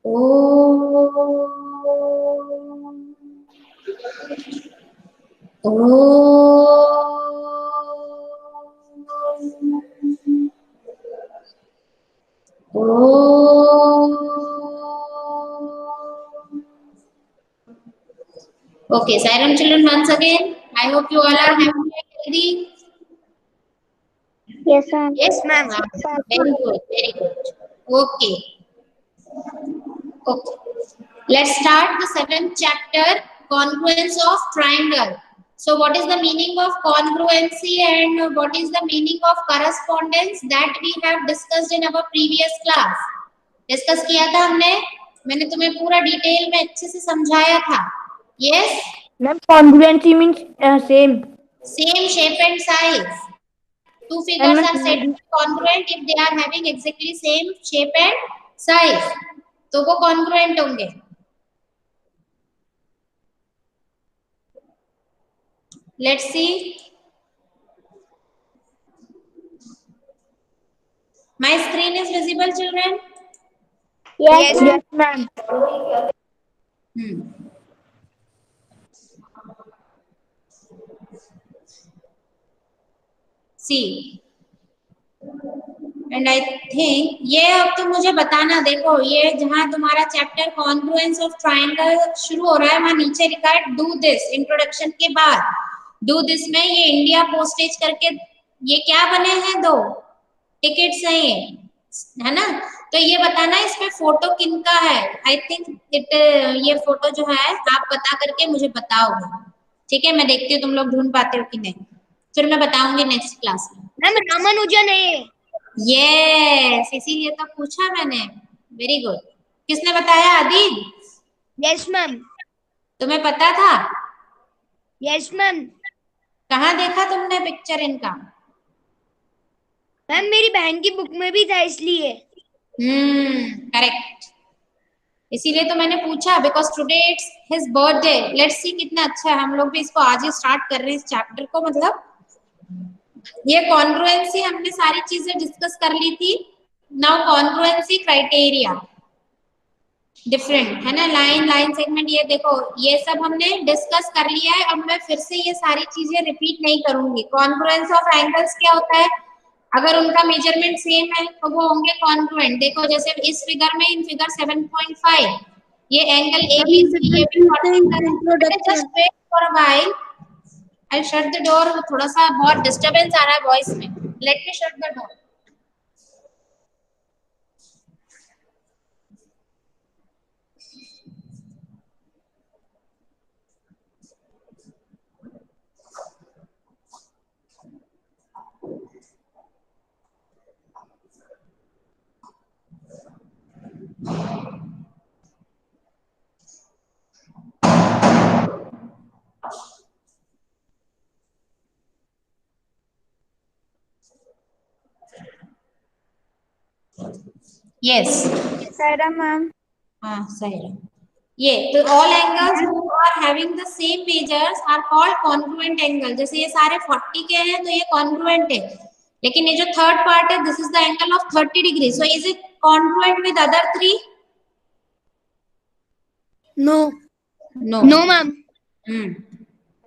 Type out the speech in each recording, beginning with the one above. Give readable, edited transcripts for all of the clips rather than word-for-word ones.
O Okay, Siren children, once again, I hope you all are happy and healthy. Yes, ma'am. Yes, ma'am. Very good, very good. Okay, okay. Let's start the seventh chapter, congruence of triangle. So, what is the meaning of congruency and what is the meaning of correspondence that we have discussed in our previous class? Discuss किया था हमने, मैंने तुम्हें पूरा detail में अच्छे से समझाया था. Yes? Ma'am, congruency means same. Same shape and size. Two And figures are said to be congruent if they are having exactly same shape and size. तो वो congruent होंगे. Let's see. My screen is visible, children. yes, yes, ma'am. See. And I think ये अब तुम मुझे बताना, देखो ये जहां तुम्हारा चैप्टर कॉन्फ्लुएंस ऑफ ट्राइंगल शुरू हो रहा है वहां नीचे लिखा है डू दिस, इंट्रोडक्शन के बाद डू दिस में ये इंडिया पोस्टेज करके ये क्या बने हैं, दो टिकट्स हैं ये, है ना. तो ये बताना इस पे फोटो किनका है. आई थिंक इट ये फोटो जो है आप बता करके मुझे बताओगे. ठीक है, मैं देखती हूँ तुम लोग ढूंढ पाते हो कि नहीं, फिर मैं बताऊंगी नेक्स्ट क्लास में. मैम रामानुजन है. यस, इसीलिए तो पूछा मैंने. Very good. किसने बताया, आदिल? Yes ma'am. तुम्हें पता था? Yes ma'am. कहाँ देखा तुमने पिक्चर इनका? मैम मेरी बहन की बुक में भी था इसलिए. करेक्ट. इसीलिए तो मैंने पूछा, because today it's his birthday. Let's see कितना अच्छा है, हम लोग भी इसको आज ही स्टार्ट कर रहे हैं इस चैप्टर को. मतलब ये कॉन्ग्रुएंसी हमने सारी चीजें डिस्कस कर ली थी. नाउ कॉन्ग्रुएंसी क्राइटेरिया डिफरेंट है ना, लाइन लाइन सेगमेंट, ये देखो ये सब हमने डिस्कस कर लिया है. अब मैं फिर से ये सारी चीजें रिपीट नहीं करूंगी. कॉन्ग्रुएंस ऑफ एंगल्स क्या होता है, अगर उनका मेजरमेंट सेम है तो वो होंगे कॉन्ग्रुएंट. देखो जैसे इस फिगर में, इन फिगर 7.5 ये एंगल एबीसी, ये भी 40. Just wait for a while, I shut the door. थोड़ा सा बहुत डिस्टरबेंस आ रहा है वॉइस में. Let me shut the door. Yes, Saira ma'am. हाँ सही है. ये तो all angles who are having the same measures are called congruent angle. जैसे ये सारे 40 के हैं तो ये कॉन्ग्रुएंट है. लेकिन ये जो थर्ड पार्ट है, this is the angle of 30 degree. So is it congruent with other three? No. No. No ma'am.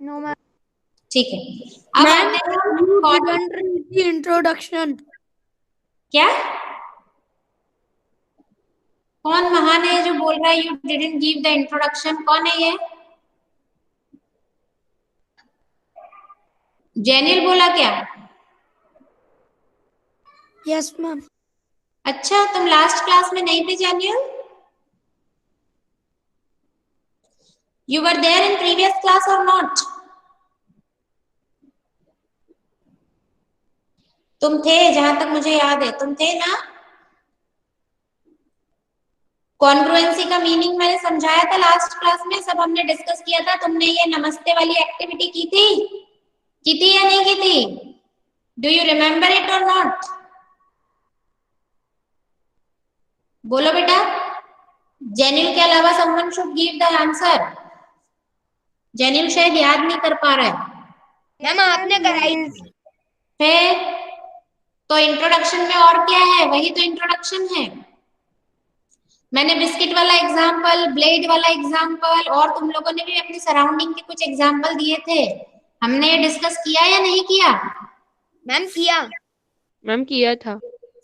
No ma'am. ठीक है. अब आते हैं हम इंट्रोडक्शन. क्या, कौन महान है जो बोल रहा है you didn't give the introduction? कौन है ये? जेनिल बोला क्या? Yes ma'am. अच्छा, तुम लास्ट क्लास में नहीं थे जेनिल? You were there in previous class or not? तुम थे, जहां तक मुझे याद है तुम थे ना. कॉन्ग्रुएंसी का मीनिंग मैंने समझाया था लास्ट क्लास में, सब हमने डिस्कस किया था. तुमने ये नमस्ते वाली एक्टिविटी की थी या नहीं की थी? डू यू रिमेम्बर इट और नॉट? बोलो बेटा. जेनिल के अलावा someone should give the answer. Jenil शायद याद नहीं कर पा रहा है. मैम आपने कराई. है तो इंट्रोडक्शन में और क्या है, वही तो इंट्रोडक्शन है. मैंने बिस्किट वाला एग्जाम्पल, ब्लेड वाला एग्जाम्पल, और तुम लोगों ने भी अपनी सराउंडिंग के कुछ एग्जाम्पल दिए थे। हमने ये डिस्कस किया या नहीं किया? मैम किया। मैम किया था।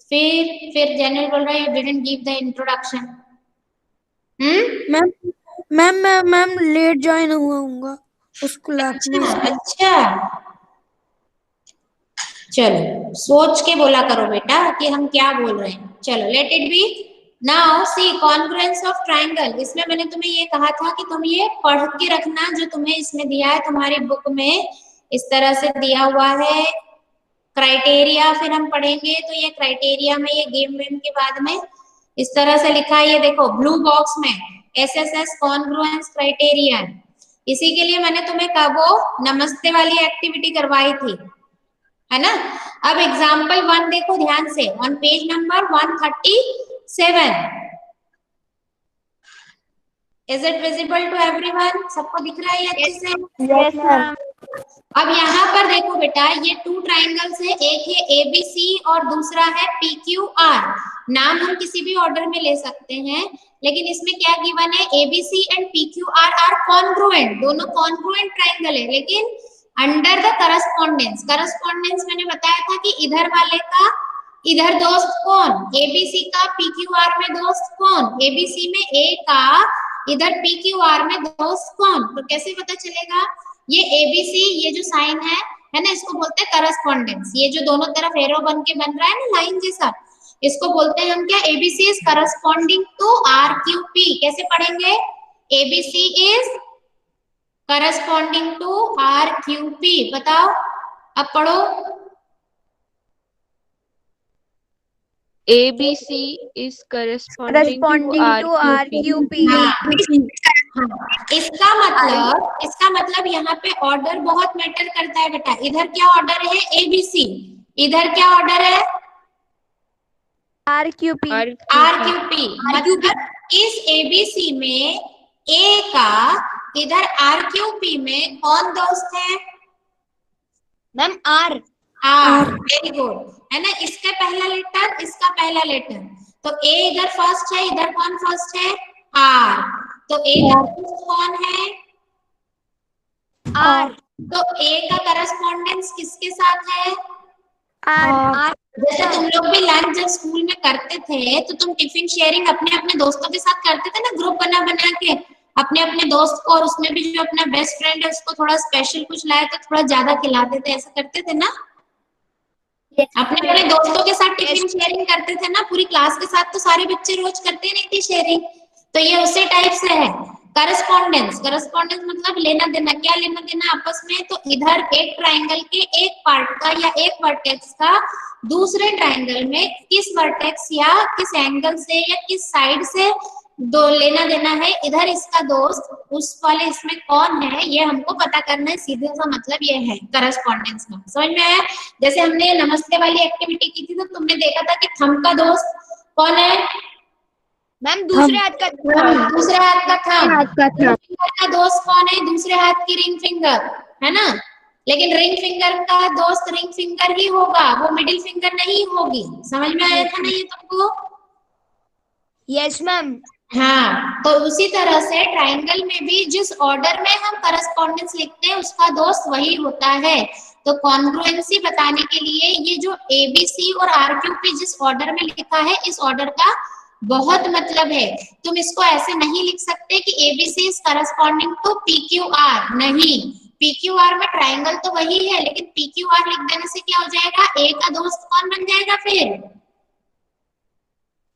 फिर जनरल बोल रहा है you didn't give the introduction. Ma'am ma'am late join हुआ हूँगा उस क्लास में। अच्छा, चलो सोच के बोला करो बेटा कि हम क्या बोल रहे हैं। चलो let it be. Now see congruence of triangle. इसमें मैंने तुम्हें ये कहा था कि तुम ये पढ़ के रखना, जो तुम्हें इसमें दिया है तुम्हारी बुक में इस तरह से दिया हुआ है। क्राइटेरिया फिर हम पढ़ेंगे, तो ये क्राइटेरिया में ये गेम वेम के बाद में इस तरह से लिखा है, ये देखो ब्लू बॉक्स में एसएसएस कॉन्ग्रुएंस क्राइटेरिया। इसी के लिए मैंने तुम्हें कब वो नमस्ते वाली एक्टिविटी करवाई थी, है ना। अब एग्जाम्पल 1 देखो ध्यान से, on page number 137। Is it visible to everyone? सबको दिख रहा है अच्छे से? Yes ma'am. अब यहाँ पर देखो बेटा, ये 2 ट्राइंगल्स है, एक है एबीसी और दूसरा है पीक्यूआर। नाम हम किसी भी ऑर्डर में ले सकते हैं, लेकिन इसमें क्या गिवन है, ABC and PQR are congruent, दोनों कॉन्ग्रुएंट ट्राइंगल है, लेकिन अंडर द करस्पॉन्डेंस। करस्पॉन्डेंस मैंने बताया था कि इधर वाले का इधर दोस्त कौन, एबीसी का पीक्यूआर में दोस्त कौन, एबीसी में ए का इधर पीक्यूआर में दोस्त कौन। तो कैसे पता चलेगा? ये एबीसी, ये जो साइन है ना, इसको बोलते हैं करस्पॉन्डेंस। ये जो दोनों तरफ एरो बन के बन रहा है ना लाइन जैसा, इसको बोलते हैं हम क्या, ABC is corresponding to RQP. कैसे पढ़ेंगे? ABC is corresponding to RQP. बताओ, अब पढ़ो। ABC is corresponding to RQP. इसका मतलब यहाँ पे ऑर्डर बहुत मैटर करता है बेटा। इधर क्या ऑर्डर है, एबीसी, इधर क्या ऑर्डर है, आरक्यूपी। आरक्यूपी। मतलब इस एबीसी में ए का इधर आरक्यूपी में कौन दोस्त है? Ma'am R. R, very good, है ना। इसका पहला लेटर, इसका पहला लेटर, तो ए इधर फर्स्ट है, इधर कौन फर्स्ट है, आर। तो ए का दोस्त कौन है, आर। तो ए का करस्पॉन्डेंस किसके साथ है, आर। जैसे तुम लोग भी लंच जब स्कूल में करते थे, तो तुम टिफिन शेयरिंग अपने अपने दोस्तों के साथ करते थे ना, ग्रुप बना बना के अपने अपने दोस्त को, और उसमें भी जो अपना बेस्ट फ्रेंड है उसको थोड़ा स्पेशल कुछ लाए तो थोड़ा ज्यादा खिलाते थे, ऐसा करते थे ना। अपने अपने दोस्तों के साथ टिफिन शेयरिंग करते थे ना, पूरी क्लास के साथ तो सारे बच्चे रोज करते नहीं थे शेयरिंग। तो ये उसी टाइप से है करस्पॉन्डेंस। करस्पॉन्डेंस मतलब लेना देना। क्या लेना देना आपस में? तो इधर एक ट्राइंगल के एक पार्ट का या एक वर्टेक्स का दूसरे ट्राइंगल में किस वर्टेक्स या किस एंगल से या किस साइड से दो लेना देना है, इधर इसका दोस्त उस वाले इसमें कौन है, ये हमको पता करना है। सीधे सा मतलब ये है करस्पॉन्डेंस का। समझ में आया? जैसे हमने नमस्ते वाली एक्टिविटी की थी, तो तुमने देखा था कि थंब का दोस्त कौन है? मैम दूसरे हाथ का। दूसरे हाथ का थंब। रिंग फिंगर का दोस्त कौन है? दूसरे हाथ की रिंग फिंगर, है ना। लेकिन रिंग फिंगर का दोस्त रिंग फिंगर ही होगा, वो मिडिल फिंगर नहीं होगी। समझ में आया था ना ये तुमको? Yes ma'am. हाँ, तो उसी तरह से ट्राइंगल में भी जिस ऑर्डर में हम करस्पॉन्डेंस लिखते हैं उसका दोस्त वही होता है। तो कॉन्ग्रुएंसी बताने के लिए ये जो एबीसी और आरक्यूपी जिस ऑर्डर में लिखा है, इस ऑर्डर का बहुत मतलब है। तुम इसको ऐसे नहीं लिख सकते कि ABC is corresponding to PQR, नहीं। पीक्यूआर में ट्राइंगल तो वही है, लेकिन पीक्यूआर लिख देने से क्या हो जाएगा, ए का दोस्त कौन बन जाएगा फिर?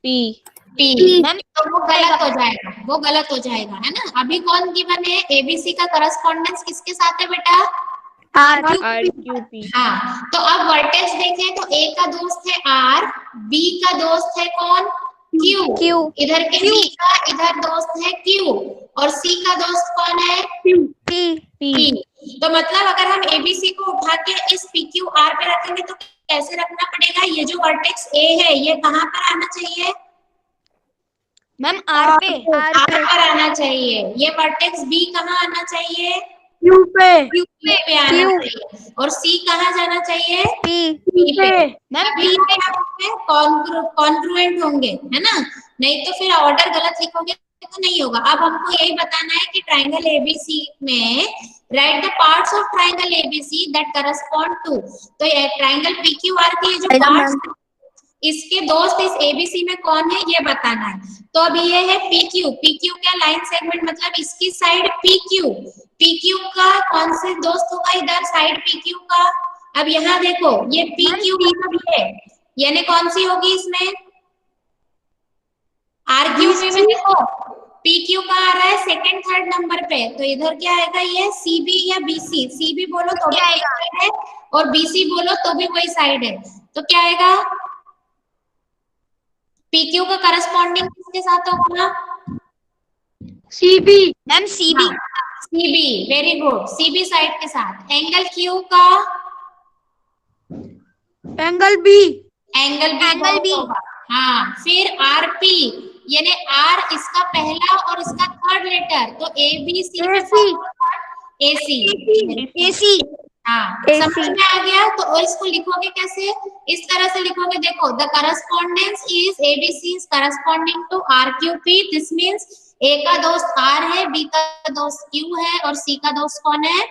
P. मैम तो वो गलत हो जाएगा, वो गलत हो जाएगा, है ना। अभी कौन गिवन है? एबीसी का करस्पॉन्डेंस किसके साथ है बेटा? RQP. हाँ, तो अब वर्टेक्स देखें तो ए का दोस्त है आर, बी का दोस्त है कौन? क्यू। इधर के बी का इधर दोस्त है क्यू, और सी का दोस्त कौन है? पी। तो मतलब अगर हम एबीसी को उठा के इस पीक्यूआर पे रखेंगे तो कैसे रखना पड़ेगा? ये जो वर्टेक्स ए है ये कहाँ पर आना चाहिए मैम आर पे। आर पर आना चाहिए। ये वर्टेक्स बी कहाँ आना चाहिए? Q पे Q पे आना चाहिए और C कहाँ जाना चाहिए? P पे। मैम अभी P क्या होंगे? कॉन्ग्रुएंट होंगे, है ना? नहीं तो फिर ऑर्डर गलत लिखोगे तो नहीं होगा। अब हमको यही बताना है कि ट्राइंगल एबीसी में write the parts of triangle ABC that correspond to, तो ये ट्राइंगल पीक्यूआर के जो पार्ट्स, इसके दोस्त इस एबीसी में कौन है ये बताना है। तो अब ये है पीक्यू। पीक्यू क्या? लाइन सेगमेंट, मतलब इसकी साइड पीक्यू। पीक्यू का कौन से दोस्त होगा इधर साइड पीक्यू का? अब यहाँ देखो ये पीक्यू मतलब ये, यानी कौन सी होगी इसमें? आरक्यू में देखो पीक्यू का आ रहा है सेकंड थर्ड नंबर पे, तो इधर क्या आएगा? ये सीबी या बीसी। सीबी बोलो तो भी वही साइड है और बीसी बोलो तो भी वही साइड है, तो क्या आएगा? पीक्यू का करस्पॉन्डिंग किसके साथ होगा? CB ma'am CB CB, very good, CB side के साथ। एंगल क्यू का एंगल B एंगल बी होगा। हाँ, फिर आरपी यानी आर इसका पहला और इसका थर्ड लेटर, तो ए बी सी में कौन होगा? एसी। AC हाँ, समझ में आ गया। तो और इसको लिखोगे कैसे? इस तरह से लिखोगे, देखो the correspondence is ABC is corresponding to R Q P. This means A का दोस्त आर है, बी का दोस्त क्यू है और सी का दोस्त कौन है?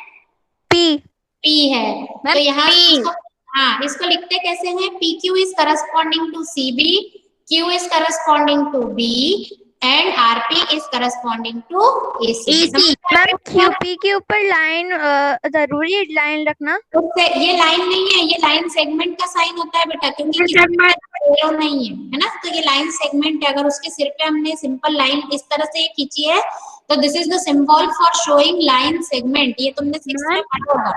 पी है। तो यहाँ इसको, हाँ, इसको लिखते कैसे हैं? P Q is corresponding to C B, Q is corresponding to B and RP is corresponding to AC. Ma'am QP के ऊपर लाइन जरूरी है लाइन रखना? तो ये लाइन नहीं है, ये लाइन सेगमेंट का साइन होता है बेटा, क्योंकि एरो नहीं है ना, तो ये लाइन सेगमेंट है। अगर उसके सिर पे हमने सिंपल लाइन इस तरह से ये खींची है तो this is the symbol for showing line segment. ये तुमने 6th में पढ़ा होगा।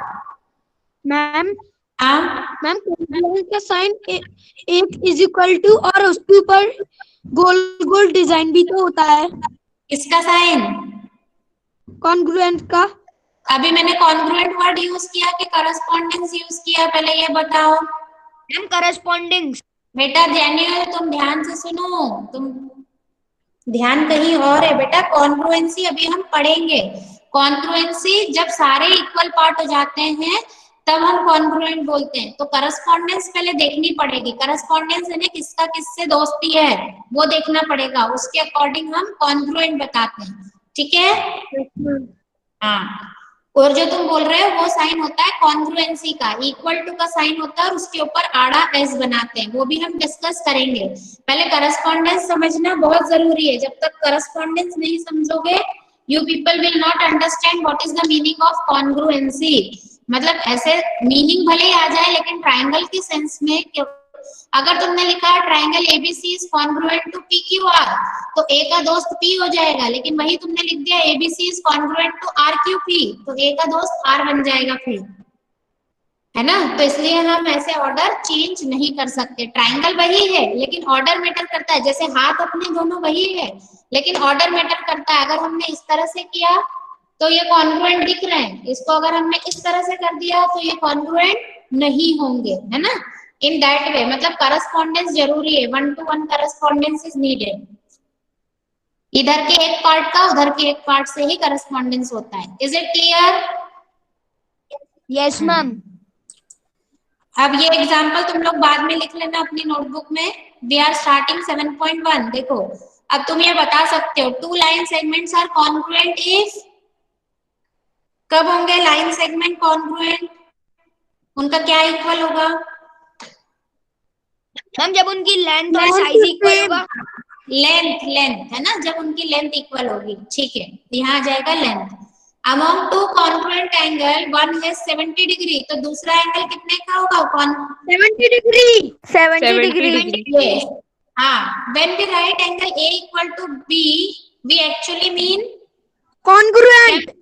मैम हाँ मैम कॉन्ग्रुएंस का साइन एक इज इक्वल टू और उसके ऊपर गोल गोल डिजाइन भी तो होता है इसका साइन, कॉन्ग्रुएंस का। अभी मैंने कॉन्ग्रुएंट वर्ड यूज किया कि करस्पॉन्डेंस यूज किया? पहले ये बताओ मैम करस्पॉन्डिंग्स। बेटा। डैनियल तुम ध्यान से सुनो, तुम ध्यान कहीं और है बेटा। कॉन्ग्रुएंसी अभी हम पढ़ेंगे। कॉन्ग्रुएंसी जब सारे इक्वल पार्ट हो जाते हैं तब हम कॉन्ग्रुएंट बोलते हैं। तो करस्पॉन्डेंस पहले देखनी पड़ेगी। करस्पॉन्डेंस यानी किसका किससे दोस्ती है वो देखना पड़ेगा, उसके अकॉर्डिंग हम कॉन्ग्रुएंट बताते हैं, ठीक है? हाँ, और जो तुम बोल रहे हो वो साइन होता है कॉन्ग्रुएंसी का, इक्वल टू का साइन होता है और उसके ऊपर आड़ा एस बनाते हैं, वो भी हम डिस्कस करेंगे। पहले करस्पॉन्डेंस समझना बहुत जरूरी है। जब तक करस्पॉन्डेंस नहीं समझोगे you people will not understand what is the meaning of congruency. मतलब ऐसे मीनिंग भले ही आ जाए लेकिन ट्राइंगल के सेंस में, अगर तुमने लिखा है triangle ABC is congruent to PQR तो ए का दोस्त पी हो जाएगा, लेकिन वही तुमने लिख दिया एबीसी इज कॉन्ग्रुएंट टू आरक्यूपी तो ए का दोस्त आर बन जाएगा फिर, है ना? तो इसलिए हम ऐसे ऑर्डर चेंज नहीं कर सकते। ट्राइंगल वही है लेकिन ऑर्डर मैटर करता है। जैसे हाथ अपने दोनों वही है लेकिन ऑर्डर मैटर करता है। अगर हमने इस तरह से किया तो ये कॉन्ग्रुएंट दिख रहे हैं, इसको अगर हमने इस तरह से कर दिया तो ये कॉन्ग्रुएंट नहीं होंगे, है ना? इन दैट वे, मतलब करस्पॉन्डेंस जरूरी है, 1-to-1 करस्पॉन्डेंस इज नीडेड। इधर के एक पार्ट का उधर के एक पार्ट से ही करस्पॉन्डेंस होता है। Is it clear? Yes ma'am. अब ये एग्जांपल तुम लोग बाद में लिख लेना अपनी नोटबुक में। We are starting 7.1। देखो अब तुम ये बता सकते हो two line segments are congruent if, कब होंगे लाइन सेगमेंट कॉन्ग्रुएंट? उनका क्या इक्वल होगा? मैम जब उनकी लेंथ और साइज इक्वल होगा। लेंथ है ना, जब उनकी लेंथ इक्वल होगी, ठीक है? यहाँ आ जाएगा length. Among two congruent angle one है 70 डिग्री, तो दूसरा एंगल कितने का होगा? 70 डिग्री। 70 डिग्री। Yes. हाँ, when we write angle A equal to B, we actually mean congruent.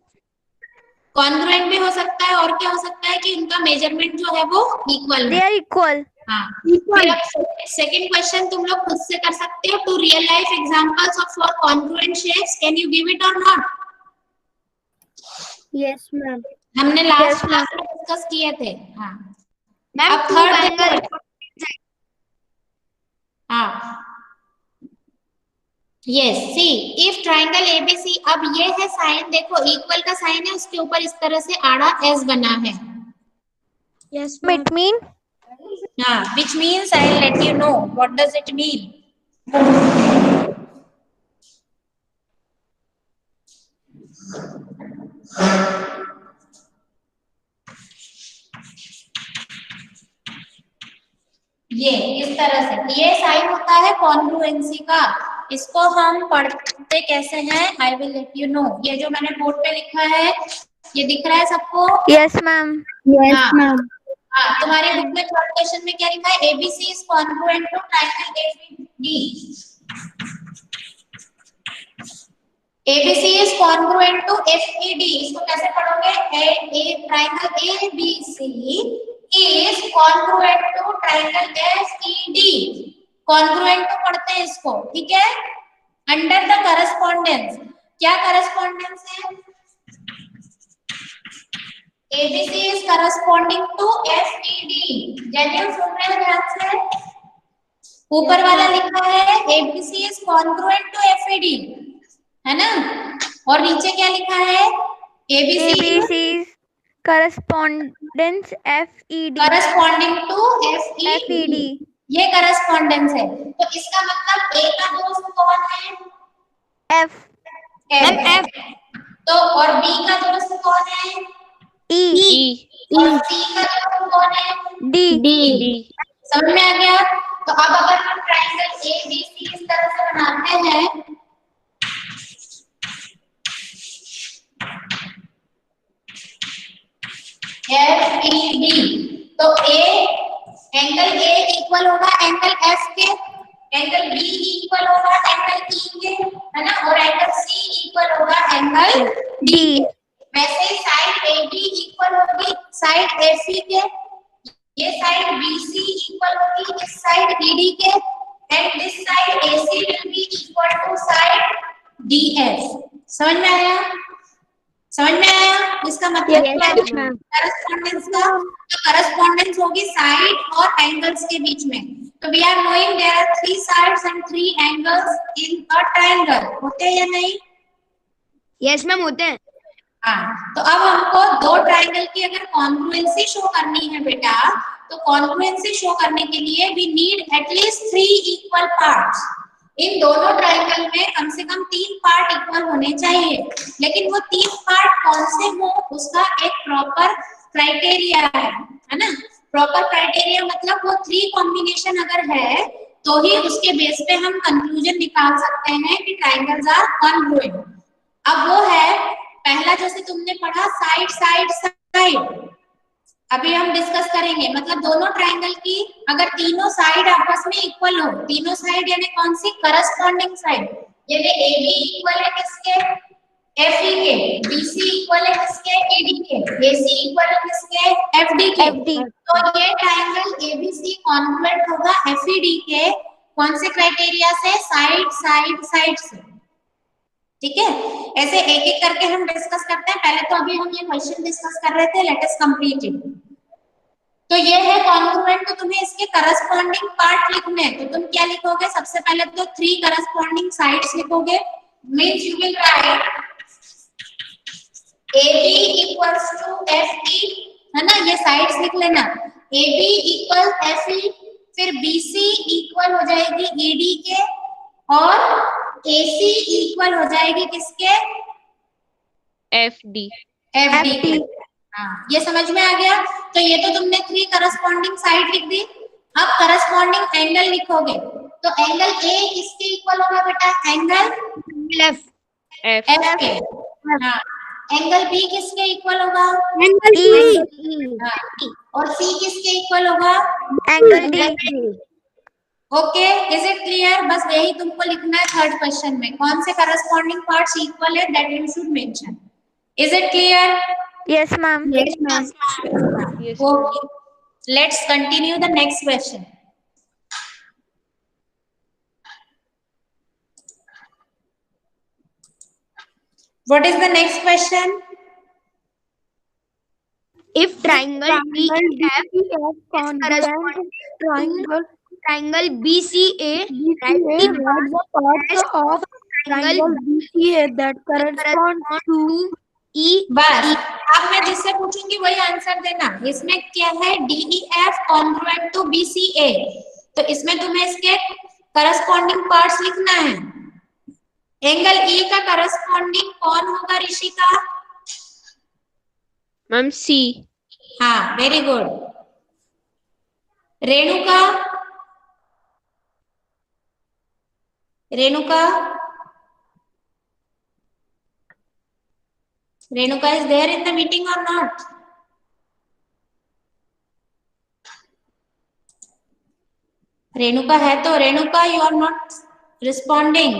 Congruent भी हो सकता है और क्या हो सकता है कि उनका मेजरमेंट जो है वो इक्वल दे है। Are equal. हाँ, सेकंड क्वेश्चन तुम लोग खुद से कर सकते हो। Two real life examples of for congruent shapes, can you give it और नॉट? Yes ma'am. हमने लास्ट क्लास में डिस्कस किए थे। हाँ, मैम अब थर्ड देखो। हाँ yes see if triangle ABC, अब ये है साइन, देखो इक्वल का साइन है, उसके ऊपर इस तरह से आड़ा एस बना है। Yes, ma'am. It mean हाँ, which means I'll let you know what does it mean. ये इस तरह से ये साइन होता है कॉन्ग्रुएंसी का। इसको हम पढ़ते कैसे हैं, I will let you know. ये जो मैंने बोर्ड पे लिखा है, ये दिख रहा है सबको? yes ma'am. हाँ हाँ, तुम्हारी बुक में थर्ड क्वेश्चन में क्या लिखा है? ABC is congruent to triangle ABD. ABC is congruent to FED. इसको कैसे पढ़ोगे? Triangle ABC is congruent to triangle FED. Congruent तो पढ़ते हैं इसको, ठीक है? अंडर द करस्पॉन्डेंस, क्या करस्पॉन्डेंस है? ABC is corresponding to FED। जेन्युइन सुन रहे हैं ध्यान से? ऊपर वाला लिखा है ABC is congruent to FED, है ना? और नीचे क्या लिखा है? ABC's correspondence FED। corresponding to FED। ये करस्पॉन्डेंस है। तो इसका मतलब A का दोस्त कौन है? F। F। तो और B का दोस्त कौन है? E और C का दोस्त कौन है? D समझ में आ गया? तो अब अगर हम ट्रायंगल ABC इस तरह से बनाते हैं, FED, तो एंगल A इक्वल होगा एंगल F के, एंगल B इक्वल होगा एंगल E के, है ना? और एंगल C इक्वल होगा एंगल D के। वैसे ही साइड AB इक्वल होगी साइड AC के, ये साइड BC इक्वल होगी इस साइड ED के, and this side AC will be equal to side DS। समझ में आया? समझ में आया? इसका मतलब क्या है करस्पॉन्डेंस का? तो करस्पॉन्डेंस होगी साइड और एंगल्स के बीच में। तो we are knowing there are 3 sides and 3 angles in a triangle. होते हैं या नहीं? यस मैम होते हैं। हाँ, तो अब हमको दो ट्रायंगल की अगर कॉन्ग्रुएंसी शो करनी है बेटा, तो कॉन्ग्रुएंसी शो करने के लिए we need at least 3 equal parts. इन दोनों ट्रायंगल में कम से कम 3 पार्ट इक्वल होने चाहिए, लेकिन वो 3 पार्ट कौन से हो उसका एक प्रॉपर क्राइटेरिया है ना? प्रॉपर क्राइटेरिया मतलब वो 3 कॉम्बिनेशन अगर है तो ही उसके बेस पे हम कंक्लूजन निकाल सकते हैं कि ट्रायंगल्स आर कॉन्ग्रुएंट। अब वो है पहला, जैसे तुमने पढ़ा साइड साइड साइड, अभी हम डिस्कस करेंगे। मतलब दोनों ट्रायंगल की अगर तीनों साइड आपस में इक्वल हो, तीनों साइड यानी कौन सी? करस्पॉन्डिंग साइड, यानी AB इक्वल है किसके? FE के, BC इक्वल है किसके? ED के, AC इक्वल है किसके? FD के। तो ये ट्रायंगल ABC कॉन्ग्रुएंट होगा FED के कौन से क्राइटेरिया से? साइड साइड साइड से, ठीक है? ऐसे एक एक करके हम डिस्कस करते हैं। पहले तो अभी हम ये क्वेश्चन डिस्कस कर रहे थे, लेट अस कंप्लीट इट। तो ये है कॉन्ग्रुएंट, तो तुम्हें इसके करस्पॉन्डिंग पार्ट लिखने हैं। तो तुम क्या लिखोगे? सबसे पहले तो 3 करस्पॉन्डिंग साइड्स लिखोगे। Means you will write AB equals to FE, है ना? ये साइड्स लिख लेना। AB इक्वल FE, फिर BC इक्वल हो जाएगी ED के, और AC इक्वल हो जाएगी किसके? FD FD। हाँ, ये समझ में आ गया? तो ये तो तुमने 3 करस्पॉन्डिंग साइड लिख दी। अब करस्पॉन्डिंग एंगल लिखोगे। तो एंगल A किसके इक्वल होगा बेटा? एंगल F F के। हाँ, एंगल B किसके इक्वल होगा? एंगल हाँ, और C किसके इक्वल होगा? Angle D। Okay, is it clear? बस यही तुमको लिखना है थर्ड क्वेश्चन में, कौन से करस्पॉन्डिंग पार्ट्स इक्वल है, that you should mention. Is it clear? Yes ma'am. Yes ma'am. Yes, Okay, let's continue the next question. What is the next question? If triangle DEF is corresponding triangle triangle BCA. Write the parts of triangle BCA that correspond to बस अब मैं जिससे पूछूंगी वही answer देना। इसमें क्या है, DEF कॉन्ग्रुएंट टू BCA, तो इसमें तुम्हें इसके करस्पॉन्डिंग पार्ट्स लिखना है। एंगल E का करस्पॉन्डिंग कौन होगा ऋषिका? मैम सी। हाँ, very good. Renuka, Renuka, Renuka is there in the meeting or not? Renuka है तो Renuka, you are not responding.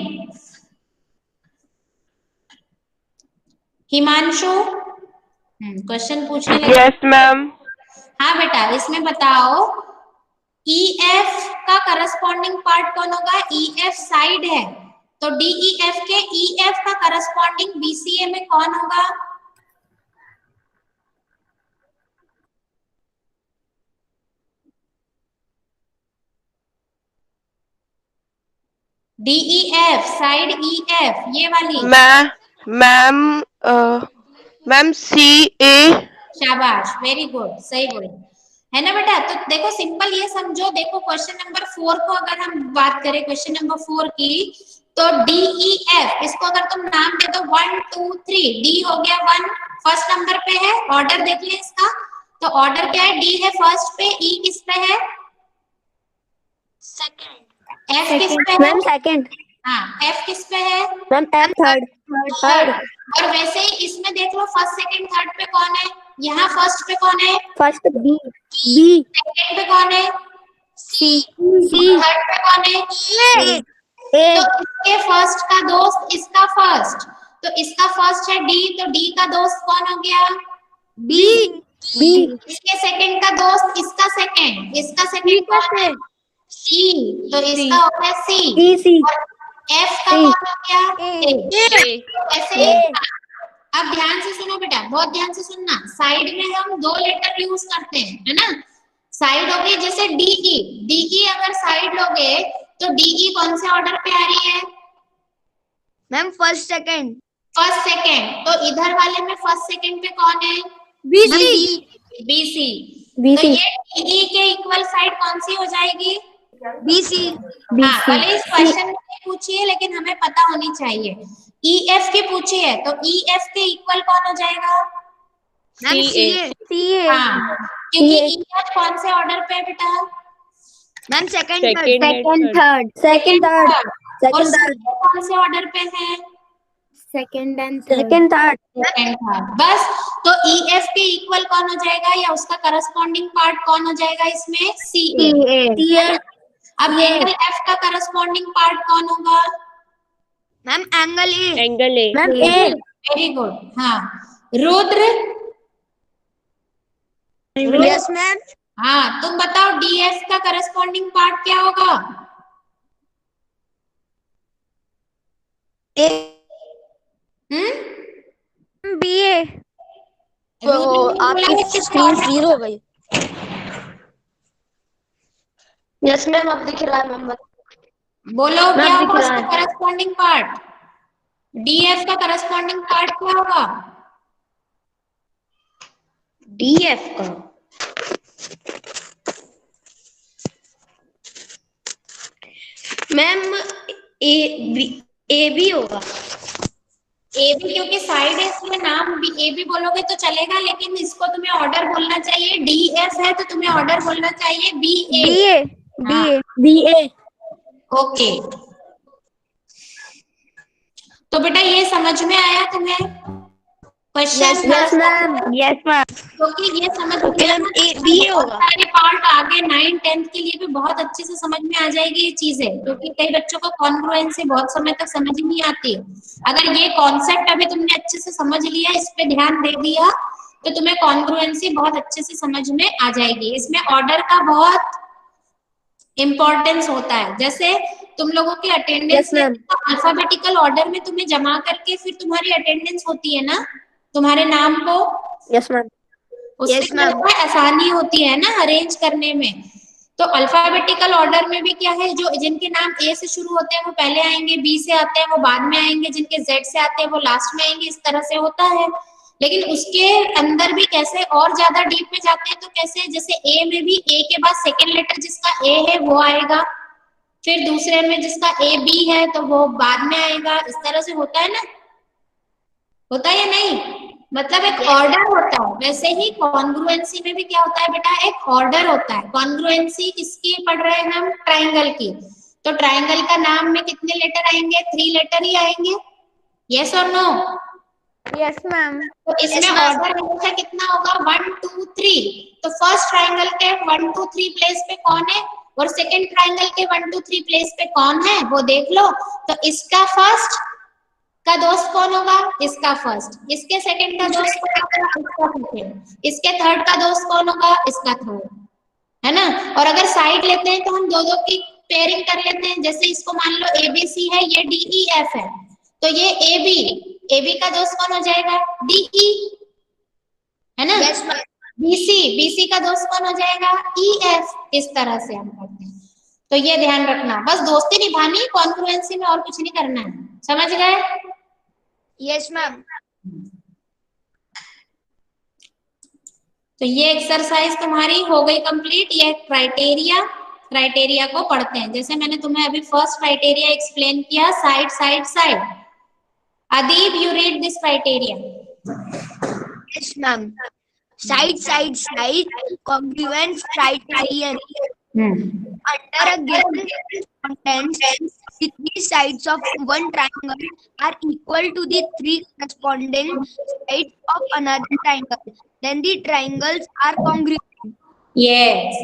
Himanshu, question पूछने लगे। Yes ma'am. हाँ बेटा, इसमें बताओ EF का करस्पॉन्डिंग पार्ट कौन होगा? EF साइड है, तो DEF के EF का करस्पॉन्डिंग BCA में कौन होगा? DEF साइड EF ये वाली। Ma'am CA। शाबाश, वेरी गुड, सही बोले है ना बेटा। तो देखो सिंपल ये समझो, देखो क्वेश्चन नंबर 4 को अगर हम बात करें, क्वेश्चन नंबर 4 की, तो DEF इसको अगर तुम नाम दे दो 1 2 3, D हो गया 1 फर्स्ट नंबर पे है, ऑर्डर देख ले इसका, तो ऑर्डर क्या है? D है फर्स्ट पे, E किस पे है? सेकंड। F किस पे है? Ma'am second. हाँ, F किस पे है? Ma'am F third. और वैसे ही इसमें देख लो फर्स्ट सेकंड थर्ड पे कौन है? यहाँ फर्स्ट पे कौन है? First B। सेकंड पे कौन है? C। थर्ड पे कौन है? तो इसके फर्स्ट का दोस्त इसका फर्स्ट, तो इसका फर्स्ट है D, तो D का दोस्त कौन हो गया? B। इसके सेकंड का दोस्त इसका सेकंड, इसका सेकंड कौन है? C, तो इसका हो गया C। और F का कौन हो गया? A। ऐसे अब ध्यान से सुनो बेटा, बहुत ध्यान से सुनना। साइड में हम 2 लेटर यूज करते हैं, है ना। साइड हो गई जैसे DE अगर साइड लोगे तो DE कौन से ऑर्डर पे आ रही है? Ma'am first second. First second, तो इधर वाले में फर्स्ट सेकंड पे कौन है? BC। तो ये DE के इक्वल साइड कौन सी हो जाएगी? BC। हाँ, भले इस क्वेश्चन में नहीं पूछी है लेकिन हमें पता होनी चाहिए। EF की पूछी है तो EF के इक्वल कौन हो जाएगा? Ma'am CA। हाँ, क्योंकि EF कौन से ऑर्डर पे है बेटा? Ma'am second second third. और CA कौन से ऑर्डर पे है? Second third. बस, तो EF के इक्वल कौन हो जाएगा या उसका करस्पॉन्डिंग पार्ट कौन हो जाएगा इसमें? CA। अब एंगल F का करस्पॉन्डिंग पार्ट कौन होगा? Ma'am angle A। Ma'am A। Very good. हाँ, रुद्र। Yes ma'am. हाँ, तुम बताओ DF का करस्पॉन्डिंग पार्ट क्या होगा? A। BA। तो आपकी स्क्रीन क्लियर हो गई? यस मैम, अब दिख रहा है मैम। बोलो क्या होगा उसका करस्पॉन्डिंग पार्ट? DF का करस्पॉन्डिंग पार्ट क्या होगा? DF का मैम AB होगा। AB क्योंकि साइड है इसलिए नाम भी AB बोलोगे तो चलेगा, लेकिन इसको तुम्हें ऑर्डर बोलना चाहिए। DF है तो तुम्हें ऑर्डर बोलना चाहिए BA। ओके, तो बेटा ये समझ में आया तुम्हें क्वेश्चन? Yes ma'am. क्योंकि ये समझ में BA होगा, सारे पार्ट आगे 9 10th के लिए भी बहुत अच्छे से समझ में आ जाएगी ये चीजें, क्योंकि कई बच्चों को कॉन्ग्रुएंसी बहुत समय तक समझ ही नहीं आती। अगर ये कॉन्सेप्ट अभी तुमने अच्छे से समझ लिया, इस पे ध्यान दे दिया, तो तुम्हें कॉन्ग्रुएंसी बहुत अच्छे से समझ में आ जाएगी। इसमें ऑर्डर का बहुत इंपॉर्टेंस होता है। जैसे तुम लोगों के अटेंडेंस अल्फाबेटिकल ऑर्डर में तुम्हें जमा करके फिर तुम्हारी अटेंडेंस होती है ना, तुम्हारे नाम को। Yes ma'am. उसमें आसानी होती है ना अरेंज करने में। तो अल्फाबेटिकल ऑर्डर में भी क्या है, जो जिनके नाम ए से शुरू होते हैं वो पहले आएंगे, बी से आते हैं वो बाद में आएंगे, जिनके जेड से आते हैं वो लास्ट में आएंगे, इस तरह से होता है। लेकिन उसके अंदर भी कैसे और ज्यादा डीप में जाते हैं तो कैसे, जैसे ए में भी ए के बाद सेकेंड लेटर जिसका ए है वो आएगा, फिर दूसरे में जिसका ए बी है तो वो बाद में आएगा, इस तरह से होता है ना, होता है या नहीं? मतलब एक ऑर्डर होता है। वैसे ही कॉन्ग्रुएंसी में भी क्या होता है बेटा, एक ऑर्डर होता है। कॉन्ग्रुएंसी किसकी पढ़ रहे हैं हम, ट्राइंगल की। तो ट्राइंगल का नाम में कितने लेटर आएंगे, 3 लेटर ही आएंगे, यस और नो? Yes ma'am. तो इसमें ऑर्डर हमेशा कितना होगा, 1 2 3। तो फर्स्ट ट्राइंगल के 1 2 3 प्लेस पे कौन है और सेकंड ट्राइंगल के 1 2 3 प्लेस पे कौन है वो देख लो। तो इसका फर्स्ट का दोस्त कौन होगा, इसका फर्स्ट, इसके सेकंड का दोस्त कौन होगा, इसका सेकंड, इसके थर्ड का दोस्त कौन होगा, इसका थर्ड, है ना। और अगर साइड लेते हैं तो हम दो दो की पेयरिंग कर लेते हैं। जैसे इसको मान लो ABC है, ये DEF है, तो ये AB का दोस्त कौन हो जाएगा, DE, है ना। Yes ma'am. BC का दोस्त कौन हो जाएगा, EF। इस तरह से हम करते हैं। तो ये ध्यान रखना, बस दोस्ती निभानी कॉन्ग्रुएंसी में, और कुछ नहीं करना है, समझ गए? Yes ma'am. तो ये एक्सरसाइज तुम्हारी हो गई कंप्लीट। ये क्राइटेरिया को पढ़ते हैं। जैसे मैंने तुम्हें अभी फर्स्ट क्राइटेरिया एक्सप्लेन किया, side side side. Adeeb, you read this criteria. Yes ma'am. Side, congruence criterion. Under a given contents, the 3 sides of one triangle are equal to the 3 corresponding sides of another triangle. Then the triangles are congruent. Yes.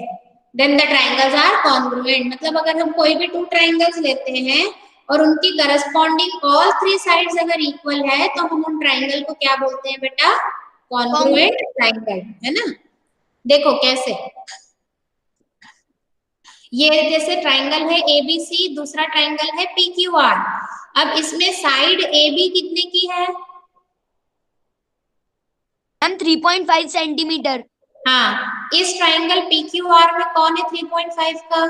Then the triangles are congruent. मतलब अगर हम कोई भी 2 triangles लेते हैं और उनकी corresponding all 3 sides अगर equal है तो हम उन triangle को क्या बोलते हैं बेटा, कॉन्ग्रुएंट ट्राइंगल, है ना। देखो कैसे, ये जैसे ट्राइंगल है ABC, दूसरा ट्राइंगल है PQR। अब इसमें साइड AB कितने की है, मैम 3.5 सेंटीमीटर। हाँ, इस ट्राइंगल PQR में कौन है 3.5 का,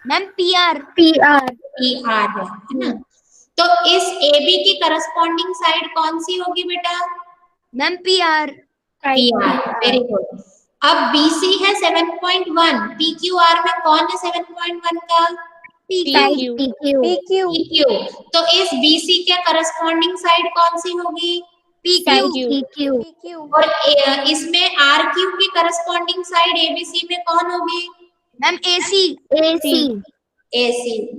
मैम PR है ना। तो इस AB की करस्पॉन्डिंग साइड कौन सी होगी बेटा, मैम PR। Very good. अब BC है 7.1, PQR में कौन है 7.1 का, PQ। तो इस BC के करस्पॉन्डिंग साइड कौन सी होगी, PQ। और इसमें RQ की करस्पॉन्डिंग साइड ABC में कौन होगी, मैम AC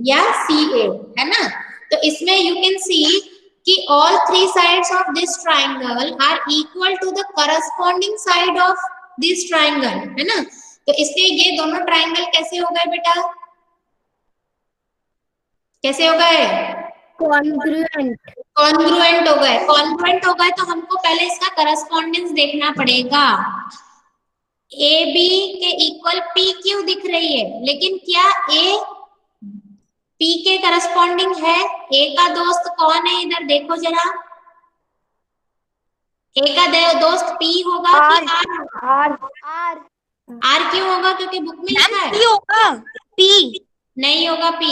या CA, है ना। तो इसमें यू कैन सी कि all 3 sides of this triangle are equal to the corresponding side of this triangle, है ना। तो इसलिए ये दोनों ट्राइंगल कैसे हो गए बेटा, कैसे हो गए, कॉन्ग्रुएंट हो गए। कॉन्ग्रुएंट हो गए तो हमको पहले इसका करस्पॉन्डेंस देखना पड़ेगा। AB के इक्वल PQ दिख रही है, लेकिन क्या A P के करस्पॉन्डिंग है, A का दोस्त कौन है, इधर देखो जरा, A का दोस्त P होगा कि R क्यों होगा, क्योंकि बुक में लिखा है। P होगा, P नहीं होगा, P।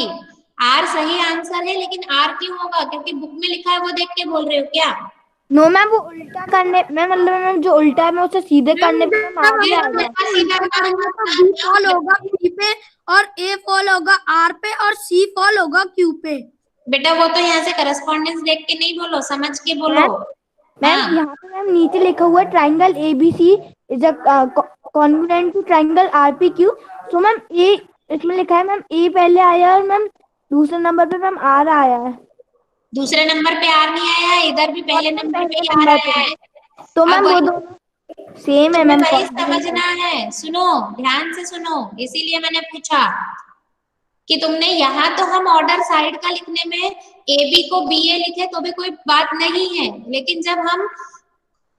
R सही आंसर है, लेकिन R क्यों होगा, क्योंकि बुक में लिखा है, वो देख के बोल रहे हो क्या? नो मैम, वो उल्टा करने में, मतलब मैम जो उल्टा है मैं उसे सीधे करने पे फॉल होगा P पे और A फॉल होगा R पे और C फॉल होगा Q पे। बेटा वो तो यहाँ से करस्पॉन्डेंस देख के नहीं बोलो, समझ के बोलो। मैम यहाँ पे मैम नीचे लिखा हुआ है triangle ABC is a congruent to triangle RPQ। तो मैम A इसमें लिखा है, मैम A पहले आया है और मैम दूसरे नंबर पे मैम R आया है। दूसरे नंबर पे R नहीं आया है, इधर भी पहले नंबर पे R आया है। तो मैम वो दोनों सेम है मैम, वही समझना है, सुनो ध्यान से सुनो, इसीलिए मैंने पूछा कि तुमने यहाँ तो हम ऑर्डर साइड का लिखने में AB को BA लिखे तो भी कोई बात नहीं है, लेकिन जब हम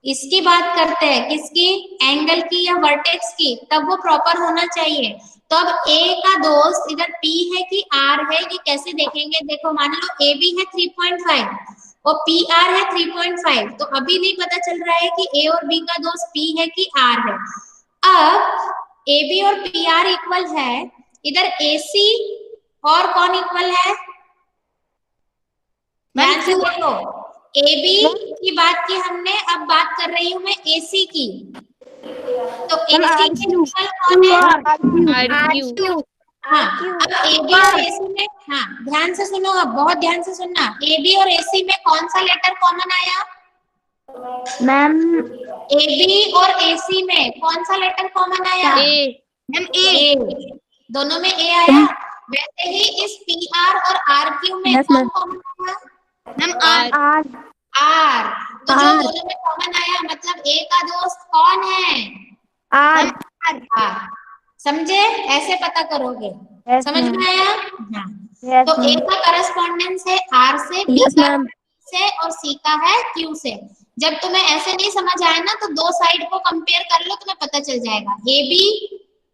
इसकी बात करते हैं, किसकी, एंगल की या वर्टेक्स की, तब वो प्रॉपर होना चाहिए। तो अब A का दोस्त इधर P है कि R है, ये कैसे देखेंगे, देखो मान लो AB है 3.5 और PR है 3.5, तो अभी नहीं पता चल रहा है कि A और B का दोस्त P है कि R है। अब AB और PR इक्वल है इधर AC और कौन इक्वल है? ध्यान से देखो, AB की बात की हमने, अब बात कर रही हूं मैं AC की। तो AC के इक्वल कौन है? RQ हाँ, अब AB और AC में, हाँ ध्यान से सुनो, अब बहुत ध्यान से सुनना, AB और AC में कौन सा लेटर कॉमन आया? मैम AB और AC में कौन सा लेटर कॉमन आया? Ma'am A। दोनों में A आया। वैसे ही इस PR और RQ में Yes, कौन ma'am. कॉमन आया? Ma'am R R। तो जो दोनों में कॉमन आया, मतलब A का दोस्त कौन है? R R। समझे? ऐसे पता करोगे। Yes, समझ ma'am. में आया? हाँ। Yes, तो A ma'am. का करस्पॉन्डेंस है R से, B Yes, का ma'am. से और C का है Q से। जब तुम्हें ऐसे नहीं समझ आए ना, तो दो साइड को कंपेयर कर लो, तुम्हें पता चल जाएगा। AB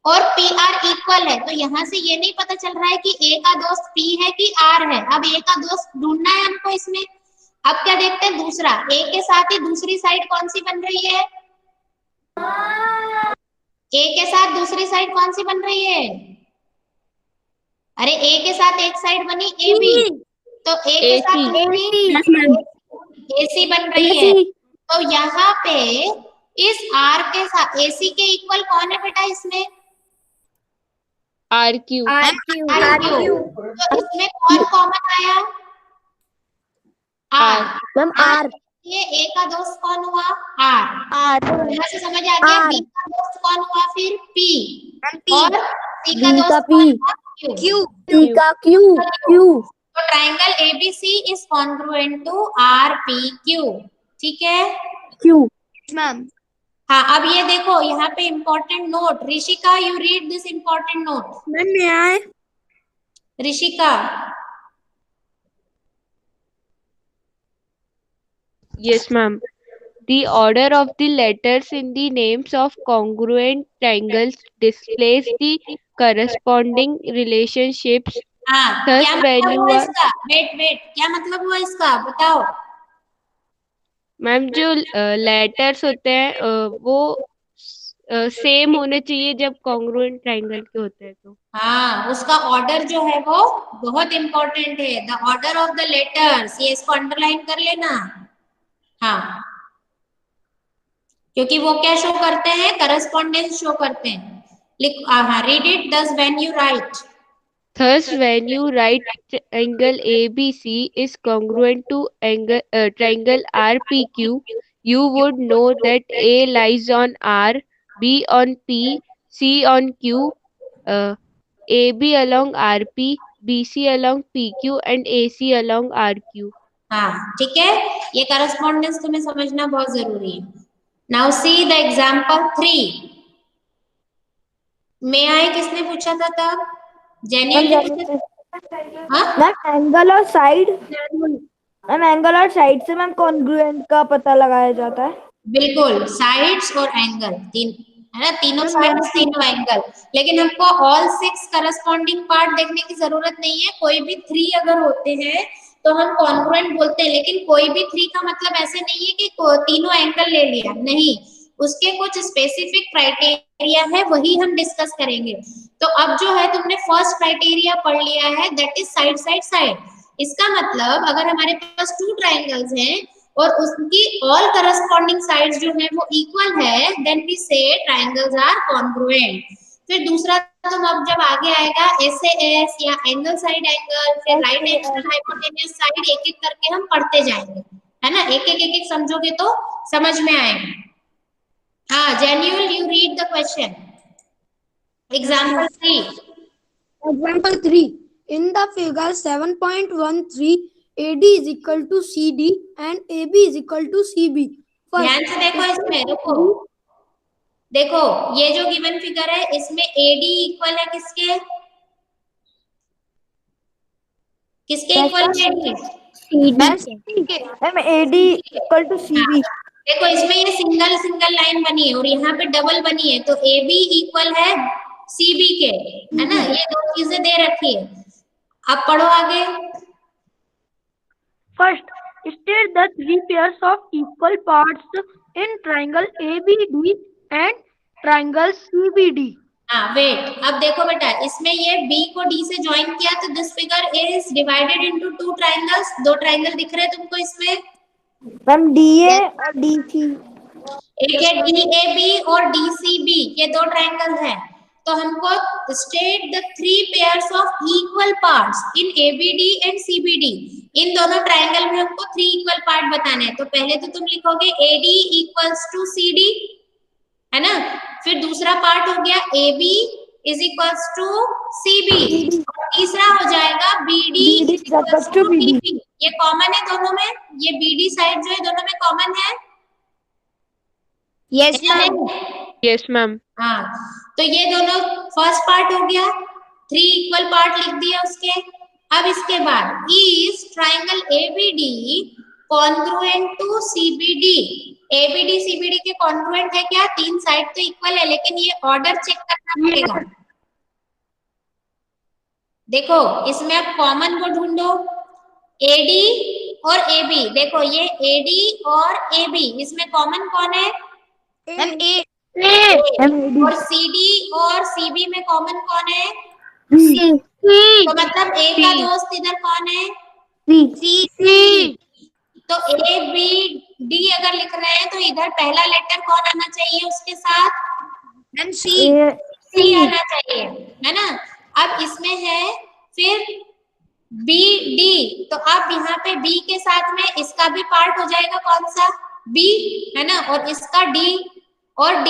और PR इक्वल है, तो यहाँ से ये नहीं पता चल रहा है कि A का दोस्त P है कि R है। अब A का दोस्त ढूंढना है हमको इसमें। अब क्या देखते हैं, दूसरा A के साथ ही दूसरी साइड कौन सी बन रही है? A के साथ दूसरी साइड कौन सी बन रही है? अरे A के साथ एक साइड बनी AB, तो A के साथ दूसरी AC बन रही है। तो यहाँ पे इस R के साथ AC के इक्वल कौन है बेटा इसमें? RQ RQ। तो इसमें कौन कॉमन आया? R। मैम आर ये A का दोस्त कौन हुआ? R। आर यहाँ से समझ आ गया। B का दोस्त कौन हुआ फिर? P। और C का B दोस्त का कौन P हुआ? Q। C का Q तो triangle ABC is congruent to RPQ। ठीक है? Q मैम हाँ, अब ये देखो, यहाँ पे important note. Rishika, you read this important note. Ma'am मैं आए Rishika, Yes, ma'am. The order of the letters in the names of congruent triangles displays the corresponding relationships. हाँ Thus, क्या मतलब value हुआ are इसका? वेट, क्या मतलब हुआ इसका, बताओ। मैम जो लेटर्स होते हैं वो सेम होने चाहिए जब कॉन्ग्रुएंट ट्रायंगल के होते हैं तो। हाँ, उसका ऑर्डर जो है वो बहुत इंपॉर्टेंट है। The order of the letters, ये इसको अंडरलाइन कर लेना। हाँ, क्योंकि वो क्या शो करते हैं? करस्पॉन्डेंस शो करते हैं। लिख, हाँ, रीड इट। दस when you right, Thus, when you write angle ABC is congruent to triangle RPQ, you would know that A lies on R, B on P, C on Q, AB along RP, BC along PQ, and AC along RQ. हाँ ठीक है, ये correspondence तुम्हें समझना बहुत जरूरी है। Now see the example 3। मे आई किसने पूछा था तब? जेन्युइन ने पूछा था? हाँ? मैम एंगल और साइड मैम एंगल और साइड से मैम कॉन्ग्रुएंट का पता लगाया जाता है। बिल्कुल, साइड्स और एंगल, तीन है ना, तीनों साइड्स तीनों एंगल। लेकिन हमको ऑल 6 करस्पॉन्डिंग पार्ट देखने की जरूरत नहीं है। कोई भी 3 अगर होते हैं तो हम कॉन्ग्रुएंट बोलते हैं, लेकिन कोई भी 3 का मतलब ऐसे नहीं है कि तीनों एंगल ले लिया, नहीं। उसके कुछ स्पेसिफिक क्राइटेरिया है, वही हम डिस्कस करेंगे। तो अब जो है, तुमने फर्स्ट क्राइटेरिया पढ़ लिया है, that is side side side. इसका मतलब अगर हमारे पास 2 ट्राइंगल्स हैं और उसकी ऑल करस्पॉन्डिंग साइड्स जो है वो इक्वल है, देन वी से ट्रायंगल्स आर कॉन्ग्रुएंट। फिर दूसरा, तुम अब जब आगे आएगा SAS या एंगल साइड एंगल, फिर राइट एंगल हाइपोटेन्यूज साइड, एक एक करके हम पढ़ते जाएंगे, है ना। एक एक समझोगे तो समझ में आएगा। हाँ, genuine, you read the question. Example 3। Example 3. In the figure 7.13, AD is equal to CD and AB is equal to CB. ध्यान से देखो, इसमें रुको, देखो ये जो गिवन फिगर है, इसमें AD इक्वल है किसके? किसके इक्वल है AD? Ma'am AD equal to CB। देखो, इसमें ये सिंगल सिंगल लाइन बनी है और यहाँ पे डबल बनी है, तो AB इक्वल है CB के, है ना। ये दो चीजें दे रखी है। अब पढ़ो आगे। First, state the 3 pairs of equal parts in triangle ABD and triangle CBD. हाँ वेट, अब देखो बेटा, इसमें ये बी को डी से ज्वाइन किया तो this figure is divided into two triangles. दो ट्राइंगल दिख रहे हैं तुमको इसमें? मैम DA और DC। एक है DAB और DCB, ये दो ट्राइंगल है। तो हमको state the three pairs of equal parts in ABD and CBD। इन दोनों ट्राइंगल में हमको थ्री इक्वल पार्ट बताने हैं। तो पहले तो तुम लिखोगे AD इक्वल्स टू CD, है ना। फिर दूसरा पार्ट हो गया AB is equals to CB, और तीसरा हो जाएगा BD is equals to DB। ये कॉमन है दोनों में, ये BD साइड जो है दोनों में कॉमन है। Yes ma'am. Yes ma'am. हाँ, तो ये दोनों फर्स्ट पार्ट हो गया, थ्री इक्वल पार्ट लिख दिया उसके। अब इसके बाद is triangle ABD congruent to CBD। ABD CBD के कॉन्ग्रुएंट है क्या? तीन साइड तो इक्वल है, लेकिन ये ऑर्डर चेक करना पड़ेगा। देखो इसमें अब कॉमन को ढूंढो, AD और AB। देखो ये AD और AB, इसमें कॉमन कौन है? मैम ए और CD और CB में कॉमन कौन है? सी तो मतलब A का दोस्त इधर कौन है? सी तो ABD अगर लिख रहे हैं तो इधर पहला लेटर कौन आना चाहिए उसके साथ? मैम सी C आना चाहिए, है ना। अब इसमें है फिर BD, तो अब यहाँ पे B के साथ में इसका भी पार्ट हो जाएगा कौन सा? B, है ना। और इसका D और D,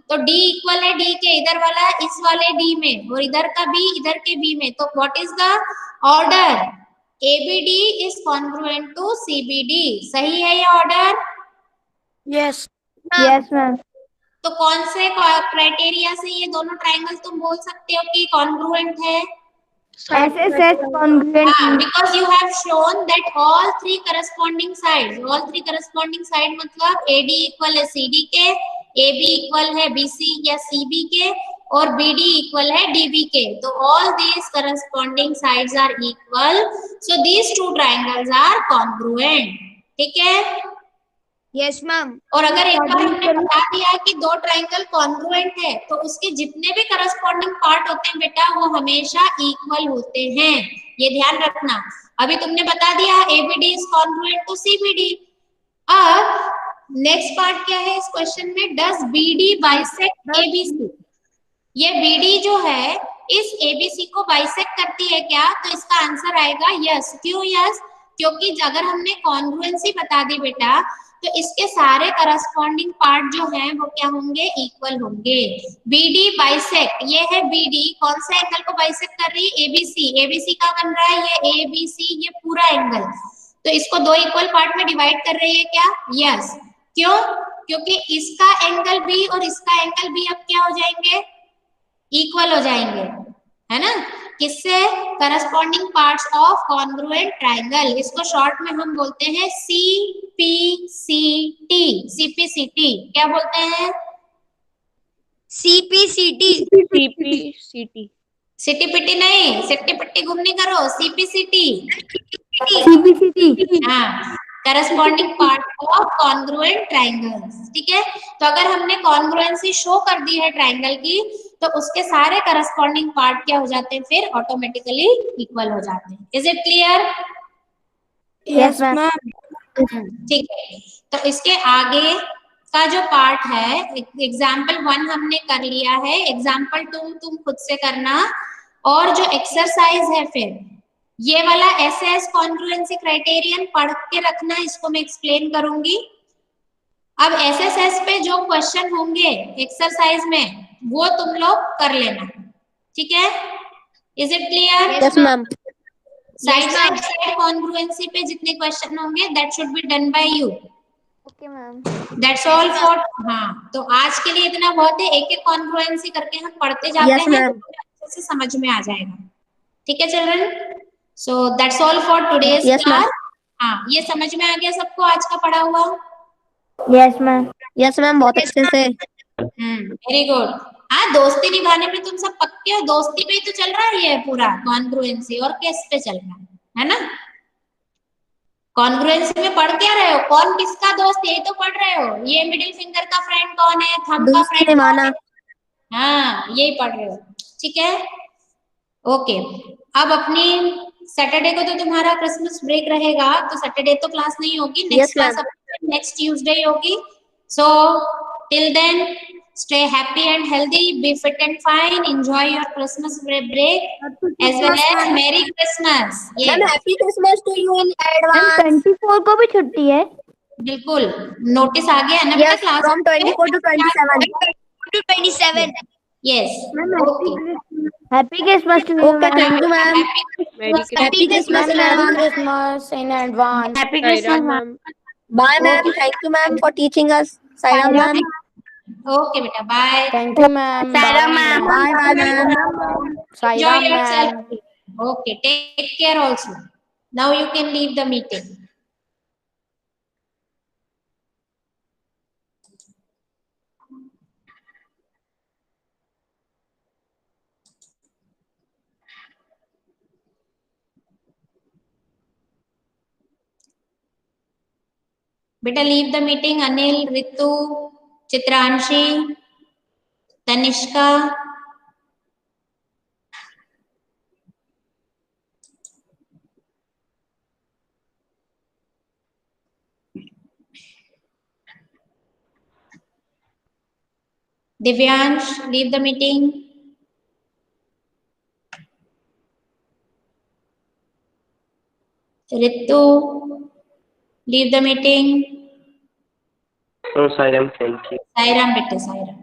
तो D इक्वल है D के इधर वाला इस वाले D में, और इधर का B इधर के B में। तो what is the order? ABD is congruent to CBD। सही है ये ऑर्डर? Yes yes ma'am. तो कौन से क्राइटेरिया से ये दोनों ट्राइंगल तुम बोल सकते हो कि कॉन्ग्रुएंट है? SSS congruent। Because you have shown that all three corresponding sides मतलब AD इक्वल है CD के, AB इक्वल है BC या CB के, और BD इक्वल है DB के। तो all these corresponding sides are equal, so these two triangles are congruent। ठीक है। Yes ma'am. और अगर एक बार हमने बता दिया कि दो ट्राइंगल कॉन्ग्रुएंट है तो उसके जितने भी करस्पॉन्डिंग पार्ट होते हैं बेटा वो हमेशा इक्वल होते हैं, ये ध्यान रखना। अभी तुमने बता दिया ABD is congruent to CBD। अब नेक्स्ट पार्ट क्या है इस क्वेश्चन में? Does BD bisect ABC? ये BD जो है इस ABC को बाइसेक्ट करती है क्या? तो इसका आंसर आएगा यस। क्यों यस? क्योंकि अगर हमने कॉन्ग्रुएंसी बता दी बेटा तो इसके सारे करस्पॉन्डिंग पार्ट जो हैं वो क्या होंगे? इक्वल होंगे। BD बाइसेक्ट, ये है BD कौन सा एंगल को बाइसेक्ट कर रही है? ABC। ABC का बन रहा है ये ABC, ये पूरा एंगल, तो इसको दो इक्वल पार्ट में डिवाइड कर रही है क्या? यस। क्यों? क्योंकि इसका एंगल भी और इसका एंगल भी अब क्या हो जाएंगे? इक्वल हो जाएंगे, है ना। किससे? Corresponding parts of congruent triangle. इसको शॉर्ट में हम बोलते हैं CPCT। CPCT क्या बोलते हैं? CPCT। CPCT। सिटी पिटी नहीं, सिटी पिट्टी घूमनी करो, CPCT। CPCT। हाँ, corresponding part of congruent triangles. ठीक है। तो अगर हमने कॉन्ग्रुएंसी शो कर दी है ट्राइंगल की तो उसके सारे करस्पॉन्डिंग पार्ट क्या हो जाते हैं? फिर ऑटोमेटिकली इक्वल हो जाते हैं। Is it clear? Yes ma'am. ठीक है। तो इसके आगे का जो पार्ट है, एग्जाम्पल 1 हमने कर लिया है, एग्जाम्पल 2 तुम खुद से करना। और जो एक्सरसाइज है फिर ये वाला SS कॉन्ग्रुएंसी क्राइटेरियन पढ़ के रखना, इसको मैं एक्सप्लेन करूंगी। अब SSS पे जो क्वेश्चन होंगे एक्सरसाइज में वो तुम लोग कर लेना, ठीक है। Is it clear? Yes ma'am. Side side side congruency पे जितने क्वेश्चन होंगे that should be done by you. Okay ma'am. That's all for. हाँ, तो आज के लिए इतना बहुत है। एक एक कॉन्ग्रुएंसी करके हम पढ़ते जाते Yes, हैं ma'am. तो अच्छे से समझ में आ जाएगा। ठीक है children, so that's all for today's Yes, ma'am. Class. हाँ, ये समझ में आ गया सबको आज का पढ़ा हुआ? Yes ma'am. यस मैम, बहुत अच्छे से। Very good. हाँ, दोस्ती निभाने में तुम सब पक्के हो। दोस्ती पे ही तो चल रहा है ये पूरा कॉन्ग्रुएंसी, और किस पे चल रहा है ना। कॉन्ग्रुएंसी में पढ़ क्या रहे हो? कौन किसका दोस्त, यही तो पढ़ रहे हो। ये मिडिल फिंगर का फ्रेंड कौन है, थंब का दोस्ती फ्रेंड कौन निभाना। है, हाँ यही पढ़ रहे हो, ठीक है, ओके। अब अपनी सैटरडे को तो तुम्हारा क्रिसमस ब्रेक रहेगा, तो सैटरडे तो क्लास नहीं होगी, नेक्स्ट क्लास नेक्स्ट ट्यूसडे होगी। So till then stay happy and healthy, be fit and fine, enjoy your Christmas break as well as Merry Christmas. Ma'am happy Christmas to you in ma'am advance. 24 को भी छुट्टी है। बिल्कुल, notice आ गया है ना बेटा class from 24 to 27 to 27. Yes, happy Christmas to you okay thank you ma'am. Merry happy Christmas in advance. Christmas in advance. हैप्पी Sairam ma'am. Bye ma'am, thank you ma'am for teaching us. Sairam ma'am. Okay बेटा, bye. Thank you, ma'am. Sairam ma'am. Bye bye ma'am. Enjoy Sairam, yourself. ma'am. Okay, take care also. Now you can leave the meeting. बेटा leave the meeting. Anil, Ritu, Chitranshi, Tanishka. Divyansh, leave the meeting. Ritu, leave the meeting. Oh, Sairam, thank you. Sairam beta, Sairam.